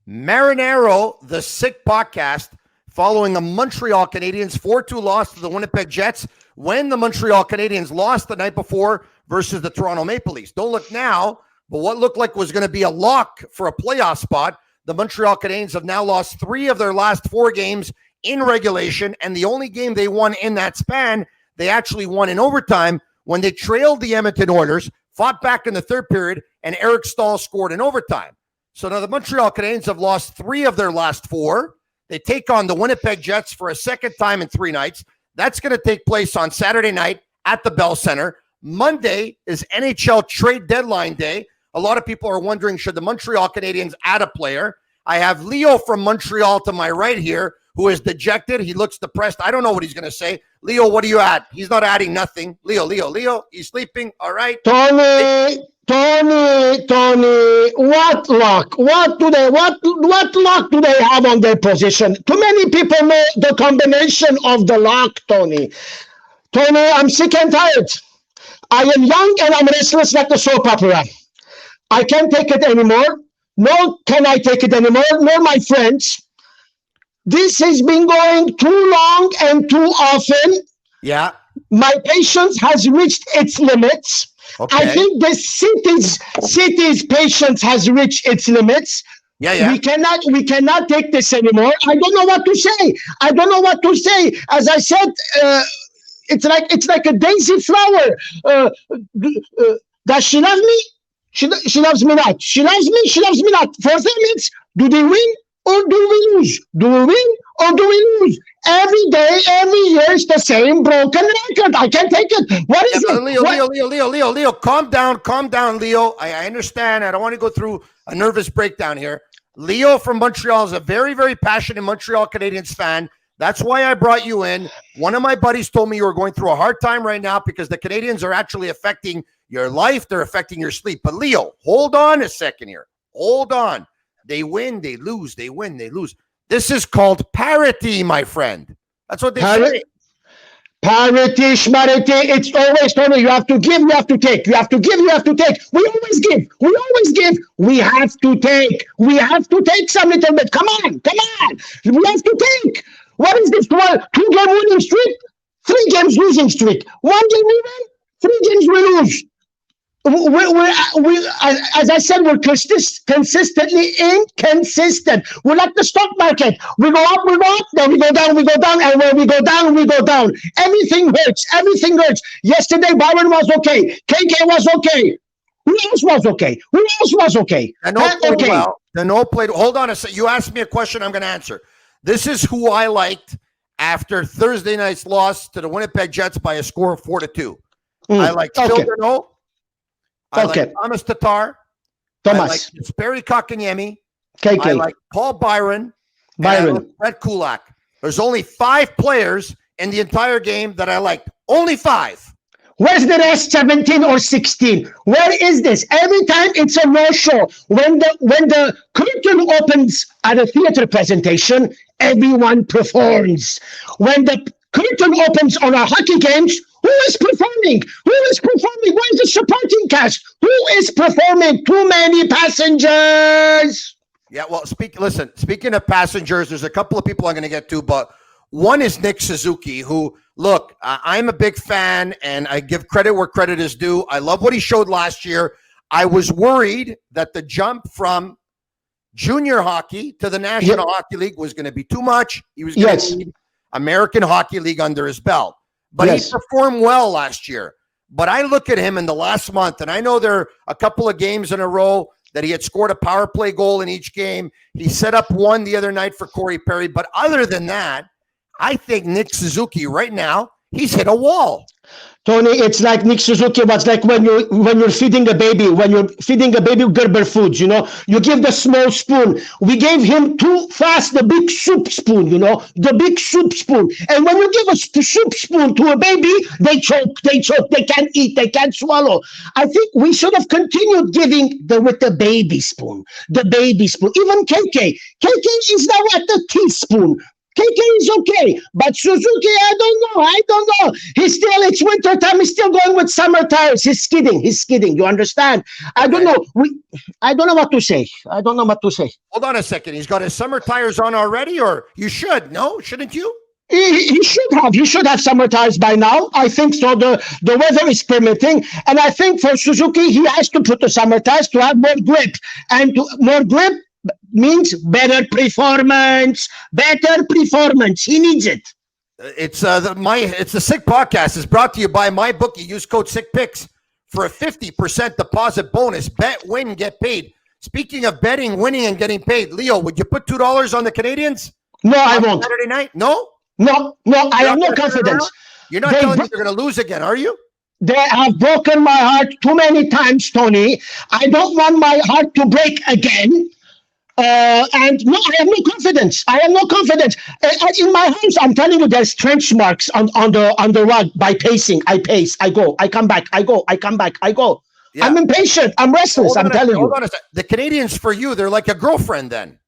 Marinero, the sick podcast, following a Montreal Canadiens 4-2 loss to the Winnipeg Jets when the Montreal Canadiens lost the night before versus the Toronto Maple Leafs. Don't look now, but what looked like was going to be a lock for a playoff spot, the Montreal Canadiens have now lost 3 of their last 4 games in regulation, and the only game they won in that span, they actually won in overtime when they trailed the Edmonton Oilers, fought back in the third period, and Eric Staal scored in overtime. So now the Montreal Canadiens have lost 3 of their last 4. They take on the Winnipeg Jets for a second time in 3 nights. That's going to take place on Saturday night at the Bell Center. Monday is NHL trade deadline day. A lot of people are wondering, should the Montreal Canadiens add a player? I have Leo from Montreal to my right here, who is dejected. He looks depressed. I don't know what he's going to say. Leo, what do you add? He's not adding nothing. Leo, he's sleeping. All right. Tony, what luck? What luck do they have on their position? Too many people know the combination of the luck, Tony. I'm sick and tired. I am young and I'm restless like the soap opera. I can't take it anymore. Nor can I take it anymore, nor my friends. This has been going too long and too often. Yeah. My patience has reached its limits. Okay. I think the city's patience has reached its limits. Yeah. We cannot take this anymore. I don't know what to say. As I said, it's like a daisy flower. Does she love me? She loves me not. She loves me not. For them, it's do they win or do we lose? Do we win or do we lose? Every day, every year, it's the same broken record. I can't take it. What is it? Leo, calm down, Leo. I understand. I don't want to go through a nervous breakdown here. Leo from Montreal is a very, very passionate Montreal Canadiens fan. That's why I brought you in. One of my buddies told me you were going through a hard time right now because the Canadiens are actually affecting your life. They're affecting your sleep. But Leo, hold on a second here. Hold on. They win, they lose. They win, they lose. This is called parity, my friend. That's what they say. Parity, schmarity. It's always, Tony, you have to give, you have to take. You have to give, you have to take. We always give. We have to take. We have to take some little bit. Come on. We have to take. What is this? 2-game winning streak? 3 games losing streak. 1 game we win, 3 games we lose. We as I said, we're consistently inconsistent. We're like the stock market. We go up, then we go down, and when we go down, we go down. Everything hurts. Yesterday, Byron was okay. KK was okay. Who else was okay? Dano played. Hold on a second. You asked me a question I'm going to answer. This is who I liked after Thursday night's loss to the Winnipeg Jets by a score of 4-2. I liked Phil Dano. I like Thomas Tatar. I like Barry Kotkaniemi. KK. I like Paul Byron. I like Brett Kulak. There's only 5 players in the entire game that I liked. Only 5. Where's the rest 17 or 16? Where is this? Every time it's a no-show. When the curtain opens at a theater presentation, everyone performs. When the curtain opens on our hockey games, who is performing? Where's the supporting cast? Who is performing? Too many passengers. Yeah, well, speaking of passengers, there's a couple of people I'm going to get to, but one is Nick Suzuki, who, look, I'm a big fan, and I give credit where credit is due. I love what he showed last year. I was worried that the jump from junior hockey to the National Hockey League was going to be too much. He was going to need American Hockey League under his belt. But he performed well last year. But I look at him in the last month, and I know there are a couple of games in a row that he had scored a power play goal in each game. He set up one the other night for Corey Perry. But other than that, I think Nick Suzuki right now, he's hit a wall. Tony, it's like Nick Suzuki was like when you're feeding a baby, Gerber foods, you give the small spoon. We gave him too fast the big soup spoon, the big soup spoon. And when you give a soup spoon to a baby, they choke, they can't eat, they can't swallow. I think we should have continued giving with the baby spoon. Even KK is now at the teaspoon. KK is okay, but Suzuki, I don't know. I don't know. It's winter time. He's still going with summer tires. He's skidding. You understand? I don't know. I don't know what to say. I don't know what to say. Hold on a second. He's got his summer tires on already, or you should? No, shouldn't you? He should have. He should have summer tires by now. I think so. The weather is permitting, and I think for Suzuki, he has to put the summer tires to have more grip, and more grip means better performance. Better performance. He needs it. It's the Sick Podcast is brought to you by MyBookie. Use code SickPicks for a 50% deposit bonus. Bet, win, get paid. Speaking of betting, winning, and getting paid, Leo, would you put $2 on the Canadians? No, I won't. Saturday night? No. I have no confidence. You're not telling me they're going to lose again, are you? They have broken my heart too many times, Tony. I don't want my heart to break again. And no, I have no confidence. In my house, I'm telling you, there's trench marks on the rug by pacing. I pace. I go. I come back. I go. I come back. I go. Yeah. I'm impatient. I'm restless. I'm telling you. Hold on a second. The Canadians, for you, they're like a girlfriend then.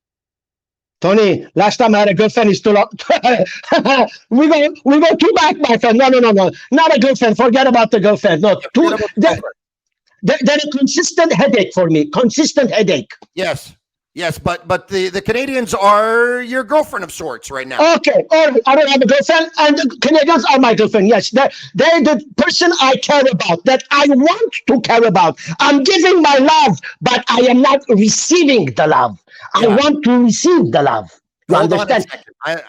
Tony, last time I had a girlfriend is too long. we go too back, my friend. No. Not a girlfriend. Forget about the girlfriend. No, they're a consistent headache for me. Consistent headache. Yes, but the Canadians are your girlfriend of sorts right now. Okay, all right. I don't have a girlfriend, and the Canadians are my girlfriend. Yes, they're the person I care about, that I want to care about. I'm giving my love, but I am not receiving the love. Yeah. I want to receive the love. You understand?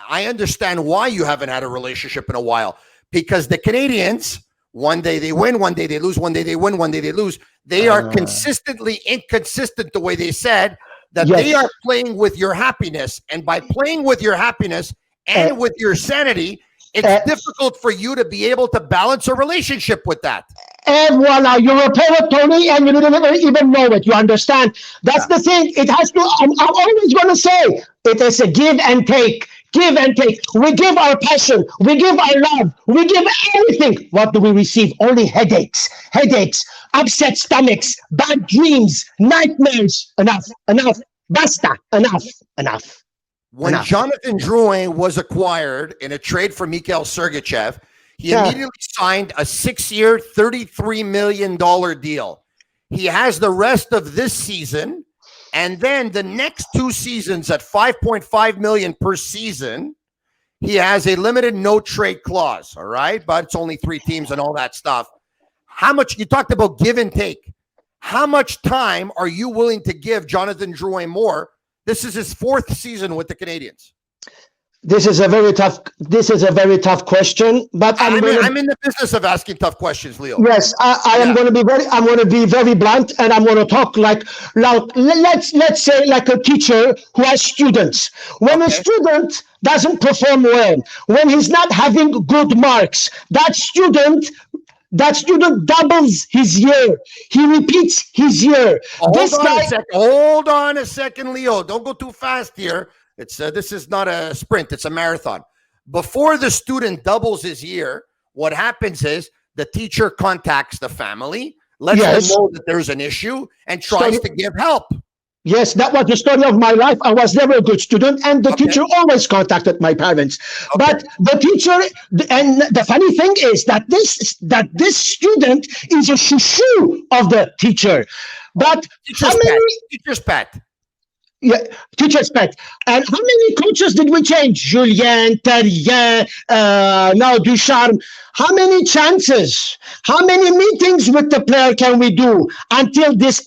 I understand why you haven't had a relationship in a while, because the Canadians, one day they win, one day they lose, one day they win, one day they lose. They are consistently inconsistent, the way they said. That they are playing with your happiness, and by playing with your happiness and with your sanity, it's difficult for you to be able to balance a relationship with that. And voila, you're a poet, Tony, and you don't even know it. You understand? That's the thing. It has to. I'm always going to say it is a give and take. Give and take. We give our passion. We give our love. We give everything. What do we receive? Only headaches, upset stomachs, bad dreams, nightmares. Enough. Basta. Enough. When Jonathan Drouin was acquired in a trade for Mikhail Sergachev, he immediately signed a 6-year, $33 million deal. He has the rest of this season, and then the next 2 seasons at $5.5 million per season. He has a limited no trade clause, all right? But it's only 3 teams and all that stuff. How much, you talked about give and take. How much time are you willing to give Jonathan Drouin more? This is his 4th season with the Canadians. This is a very tough question, but I'm in the business of asking tough questions, Leo. Yes, I'm going to be very blunt, and I'm going to talk like let's say like a teacher who has students. When a student doesn't perform well, when he's not having good marks, that student doubles his year. He repeats his year. Hold on a second, Leo. Don't go too fast here. It's this is not a sprint. It's a marathon. Before the student doubles his year, what happens is the teacher contacts the family, lets them know that there's an issue, and tries to give help. Yes, that was the story of my life. I was never a good student, and the teacher always contacted my parents. But the teacher, and the funny thing is that this student is a chouchou of the teacher. But teacher's pet. Yeah, teacher's pet. And how many coaches did we change? Julien, Terrier, now Ducharme. How many chances? How many meetings with the player can we do until this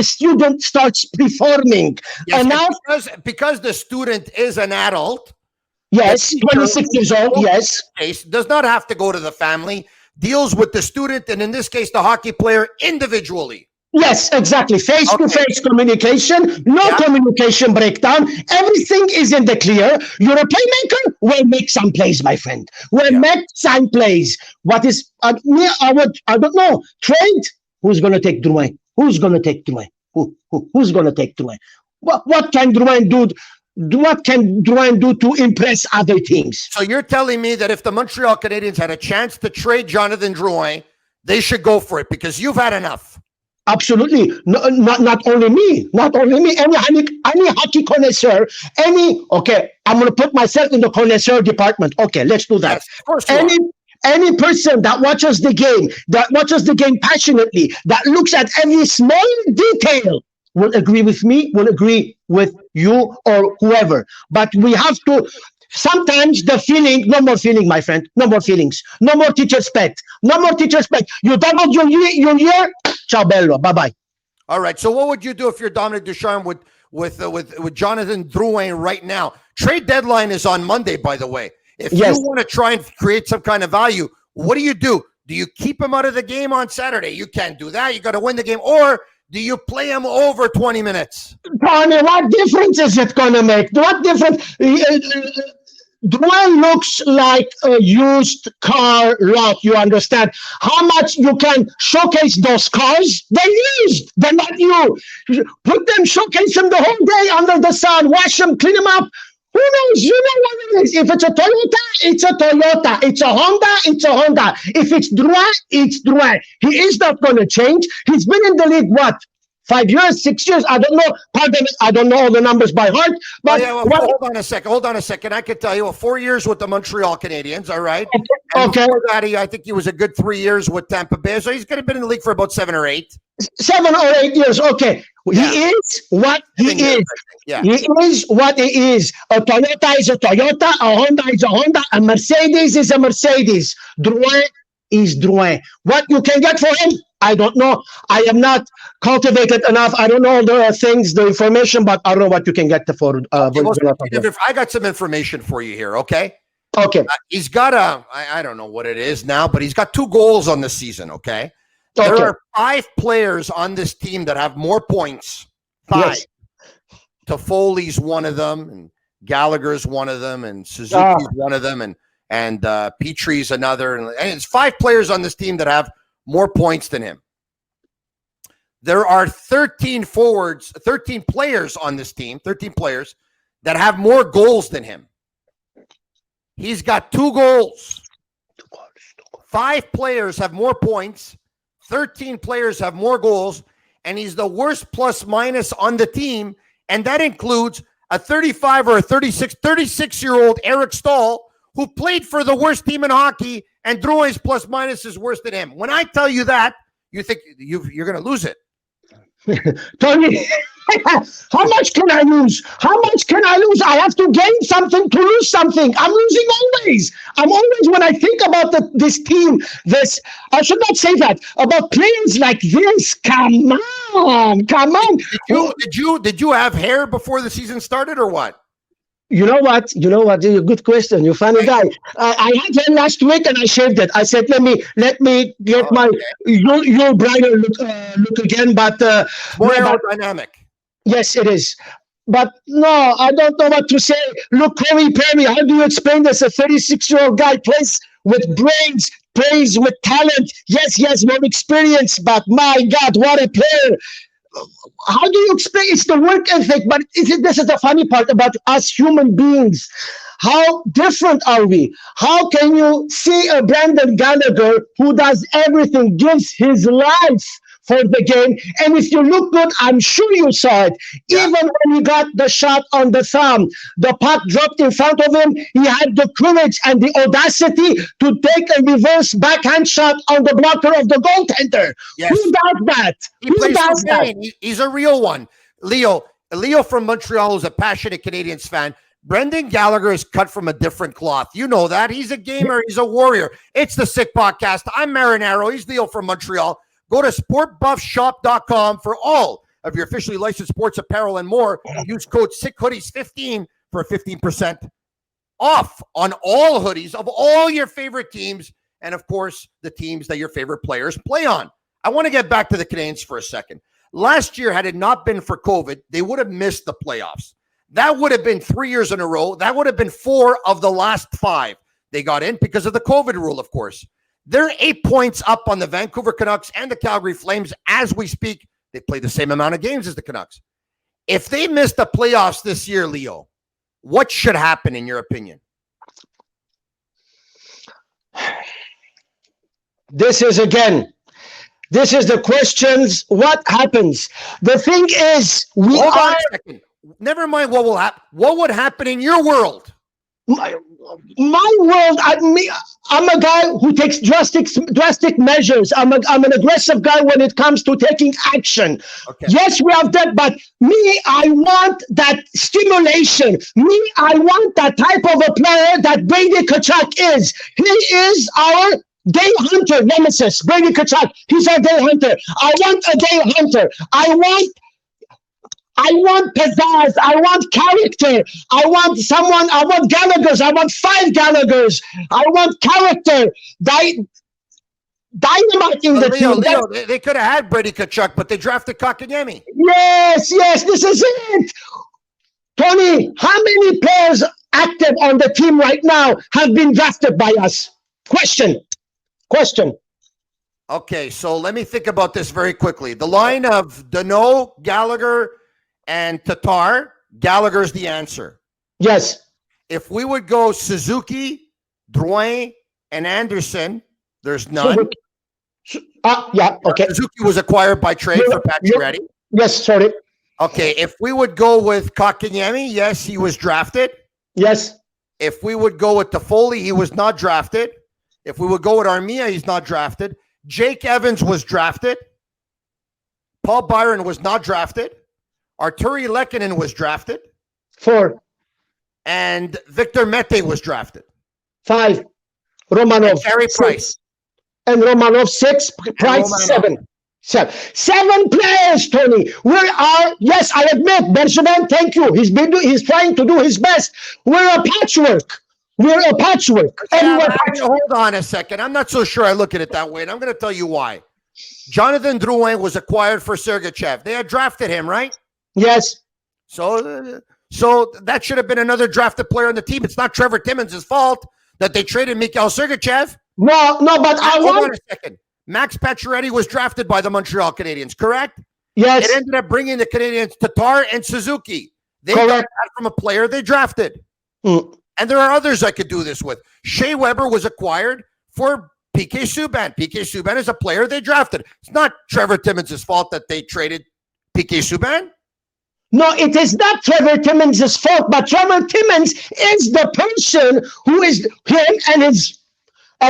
student starts performing? Yes, and now, because the student is an adult. Yes, 26 years old. Yes, does not have to go to the family. Deals with the student, and in this case, the hockey player individually. Yes, exactly. Face-to-face communication, no communication breakdown. Everything is in the clear. You're a playmaker. We'll make some plays, my friend. We'll make some plays. What is, I don't know, trade? Who's going to take Drouin? Who's going to take Drouin? Who's going to take Drouin? What can Drouin do? What can Drouin do to impress other teams? So you're telling me that if the Montreal Canadiens had a chance to trade Jonathan Drouin, they should go for it because you've had enough. Absolutely. No, not only me, not only me, any hockey connoisseur, okay, I'm going to put myself in the connoisseur department. Okay, let's do that. Yes, of course you are. Any person that watches the game passionately, that looks at every small detail, will agree with me, will agree with you or whoever. But we have to, sometimes the feeling, no more feeling, my friend, no more feelings, no more teacher's pet, no more teacher's pet. You doubled your year, ciao bello, bye-bye. All right. So what would you do if you're Dominic Ducharme with Jonathan Drouin right now? Trade deadline is on Monday, by the way. If Yes. you want to try and create some kind of value, what do? Do you keep him out of the game on Saturday? You can't do that. You got to win the game. Or do you play him over 20 minutes? Tony, what difference is it going to make? What difference? Dwayne looks like a used car lot. You understand how much you can showcase those cars? They're used. They're not new. Put them, showcase them the whole day under the sun. Wash them, clean them up. Who knows? You know what it is. If it's a Toyota, it's a Toyota. It's a Honda, it's a Honda. If it's Drouin, it's Drouin. He is not going to change. He's been in the league, what? 5 years, 6 years, I don't know. Pardon me, I don't know all the numbers by heart. But hold on a second. I can tell you, 4 years with the Montreal Canadiens, all right? And okay. Before that, I think he was a good 3 years with Tampa Bay. So he's going to have been in the league for about 7 or 8. 7 or 8 years, okay. Yeah. He is what he is. Yeah. He is what he is. A Toyota is a Toyota, a Honda is a Honda, a Mercedes is a Mercedes. Drouin is Drouin. What you can get for him, I don't know. I am not cultivated enough. I don't know the things, the information, but I don't know what you can get for. I got some information for you here, okay? Okay. He's got I don't know what it is now, but he's got 2 goals on the season, okay? Okay. There are 5 players on this team that have more points. 5. Yes. Toffoli's one of them, and Gallagher's one of them, and Suzuki's one of them, and Petrie's another. And it's 5 players on this team that have more points than him. There are 13 players on this team, 13 players that have more goals than him. He's got 2 goals. 5 players have more points. 13 players have more goals, and he's the worst plus minus on the team, and that includes a 35 or a 36-year-old Eric Stahl, who played for the worst team in hockey, and Drouin's plus minus is worse than him. When I tell you that, you think you're going to lose it. Tony, how much can I lose? How much can I lose? I have to gain something to lose something. I'm losing always. I'm always, when I think about this team, I should not say that, about players like this. Come on. Did you have hair before the season started or what? You know what? A good question. You're a funny guy. I had hair last week and I shaved it. I said, let me get my your brighter look again. But more aerodynamic. Yes, it is. But no, I don't know what to say. Look, Corey Perry, how do you explain this? A 36-year-old guy plays with brains, plays with talent. Yes, more experience. But my God, what a player. How do you explain? It's the work ethic, but this is the funny part about us human beings. How different are we? How can you see a Brandon Gallagher who does everything, gives his life for the game, and if you look good, I'm sure you saw it. Yeah. Even when he got the shot on the thumb, the puck dropped in front of him, he had the courage and the audacity to take a reverse backhand shot on the blocker of the goaltender. Yes. Who does that? Who does that? He's a real one. Leo from Montreal is a passionate Canadiens fan. Brendan Gallagher is cut from a different cloth. You know that. He's a gamer. He's a warrior. It's the Sick Podcast. I'm Marinaro. He's Leo from Montreal. Go to sportbuffshop.com for all of your officially licensed sports apparel and more. Use code SICKHoodies15 for 15% off on all hoodies of all your favorite teams and, of course, the teams that your favorite players play on. I want to get back to the Canadiens for a second. Last year, had it not been for COVID, they would have missed the playoffs. That would have been 3 years in a row. That would have been 4 of the last 5 they got in because of the COVID rule, of course. They're 8 points up on the Vancouver Canucks and the Calgary Flames as we speak. They play the same amount of games as the Canucks. If they miss the playoffs this year, Leo, what should happen in your opinion? This is, again, This is the questions. What happens? The thing is, we Hold on are. a second. Never mind what will happen. What would happen in your world? My world, I'm a guy who takes drastic measures. I'm an aggressive guy when it comes to taking action. Okay. Yes, we have that, but me, I want that stimulation. Me, I want that type of a player that Brady Tkachuk is. He is our day hunter nemesis. Brady Tkachuk, he's our day hunter. I want a day hunter. I want pizzazz. I want character. I want someone. I want Gallagher's. I want 5 Gallagher's. I want character. Dynamiting the team. Leo, they could have had Brady Tkachuk, but they drafted Kotkaniemi. Yes, this is it. Tony, how many players active on the team right now have been drafted by us? Question. Okay, so let me think about this very quickly. The line of Danault, Gallagher, and Tatar, Gallagher's the answer. Yes. If we would go Suzuki, Drouin, and Anderson, there's none. Yeah, okay. Suzuki was acquired by trade for Pacioretty. Yes, sorry. Okay, if we would go with Kotkaniemi, yes, he was drafted. Yes. If we would go with Toffoli, he was not drafted. If we would go with Armia, he's not drafted. Jake Evans was drafted. Paul Byron was not drafted. Arturi Lehkonen was drafted. 4. And Victor Mete was drafted. 5. Romanov. And Carey Price. And Romanov 6. Price 7. 7 players, Tony. Yes, I admit, Bergevin, thank you. He's trying to do his best. We're a patchwork. Hold on a second. I'm not so sure I look at it that way, and I'm going to tell you why. Jonathan Drouin was acquired for Sergachev. They had drafted him, right? Yes. So that should have been another drafted player on the team. It's not Trevor Timmons' fault that they traded Mikhail Sergachev. No, but Hold on a second. Max Pacioretty was drafted by the Montreal Canadiens, correct? Yes. It ended up bringing the Canadiens Tatar and Suzuki. They correct. got that from a player they drafted. And there are others I could do this with. Shea Weber was acquired for PK Subban. PK Subban is a player they drafted. It's not Trevor Timmons' fault that they traded PK Subban. No, it is not Trevor Timmons' fault, but Trevor Timmons is the person who is him and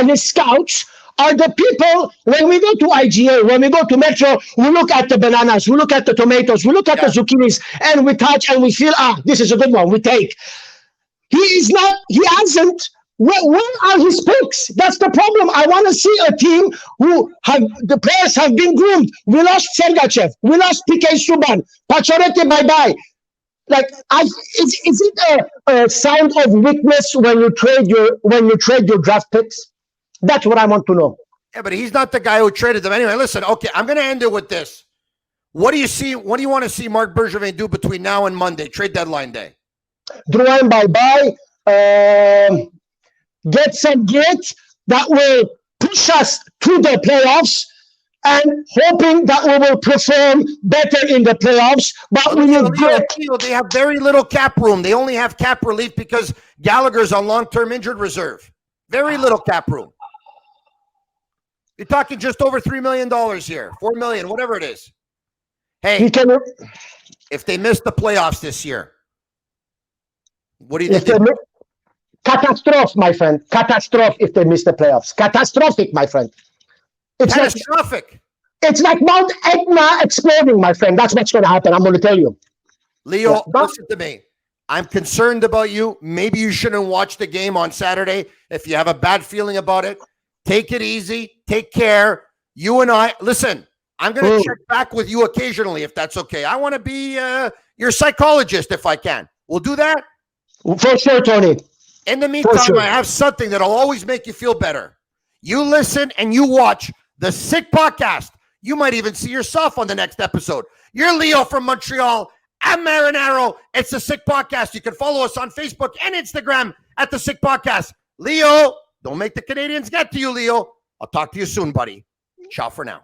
his scouts are the people. When we go to IGA, when we go to Metro, we look at the bananas, we look at the tomatoes, we look at the zucchinis, and we touch and we feel, this is a good one, we take. He hasn't. Where are his picks? That's the problem. I want to see a team who the players have been groomed. We lost Sergachev. We lost PK Subban. Pacioretty, bye-bye. Like, is it a sign of weakness when you trade your draft picks? That's what I want to know. Yeah, but he's not the guy who traded them anyway. Listen, okay, I'm going to end it with this. What do you see? What do you want to see Marc Bergevin do between now and Monday, trade deadline day? Drouin, bye-bye. Get some grit that will push us to the playoffs, and hoping that we will perform better in the playoffs. But we need grit. They have very little cap room. They only have cap relief because Gallagher's on long-term injured reserve. Very little cap room. You're talking just over $3 million here, $4 million, whatever it is. Hey, if they miss the playoffs this year, what do you think? Catastrophe, my friend. Catastrophe if they miss the playoffs. Catastrophic, my friend. It's catastrophic. It's like Mount Etna exploding, my friend. That's what's going to happen. I'm going to tell you. Leo, listen to me. I'm concerned about you. Maybe you shouldn't watch the game on Saturday if you have a bad feeling about it. Take it easy. Take care. You and I, listen, I'm going to check back with you occasionally if that's okay. I want to be your psychologist if I can. We'll do that? For sure, Tony. In the meantime, I have something that'll always make you feel better. You listen and you watch the Sick Podcast. You might even see yourself on the next episode. You're Leo from Montreal. I'm Marinaro. It's the Sick Podcast. You can follow us on Facebook and Instagram at the Sick Podcast. Leo, don't make the Canadians get to you, Leo. I'll talk to you soon, buddy. Ciao for now.